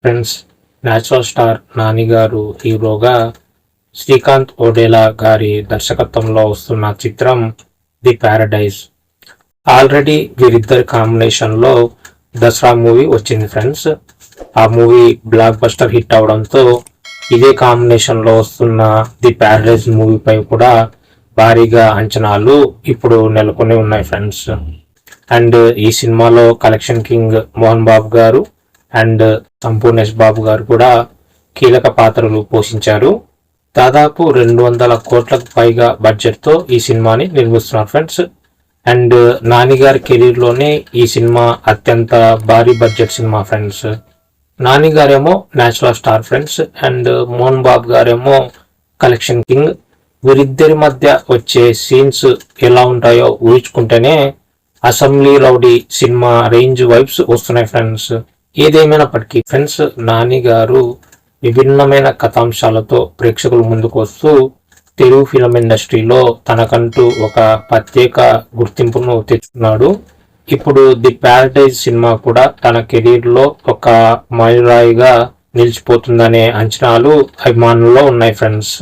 Friends, natural star Nani గారు హీరోగా శ్రీకాంత్ ఓడేలా గారి దర్శకత్వంలో వస్తున్న చిత్రం ది ప్యారడైజ్. ఆల్రెడీ వీరిద్దరి కాంబినేషన్లో దసరా మూవీ వచ్చింది ఫ్రెండ్స్. ఆ మూవీ బ్లాక్ బస్టర్ హిట్ అవడంతో ఇదే కాంబినేషన్లో వస్తున్న ది ప్యారడైజ్ మూవీపై కూడా భారీగా అంచనాలు ఇప్పుడు నెలకొని ఉన్నాయి ఫ్రెండ్స్. అండ్ ఈ సినిమాలో కలెక్షన్ కింగ్ మోహన్ బాబు గారు అండ్ సంపూర్ణేష్ బాబు గారు కూడా కీలక పాత్రలు పోషించారు. దాదాపు 200 కోట్లకు పైగా బడ్జెట్తో ఈ సినిమాని నిర్మిస్తున్నారు ఫ్రెండ్స్. అండ్ నాని గారి కెరీర్లోనే ఈ సినిమా అత్యంత భారీ బడ్జెట్ సినిమా ఫ్రెండ్స్. నాని గారేమో natural star friends and Mohan Babu గారేమో కలెక్షన్ కింగ్. వీరిద్దరి మధ్య వచ్చే సీన్స్ ఎలా ఉంటాయో ఊహించుకుంటేనే assembly rowdy cinema range vibes వస్తున్నాయి ఫ్రెండ్స్. ఏదేమైనప్పటికీ ఫ్రెండ్స్, నాని గారు విభిన్నమైన కథాంశాలతో ప్రేక్షకుల ముందుకు వస్తూ తెలుగు ఫిలిం ఇండస్ట్రీలో తనకంటూ ఒక ప్రత్యేక గుర్తింపును తెచ్చుకున్నాడు. ఇప్పుడు ది ప్యారడైజ్ సినిమా కూడా తన కెరీర్లో ఒక మైలురాయిగా నిలిచిపోతుందనే అంచనాలు అభిమానుల్లో ఉన్నాయి ఫ్రెండ్స్.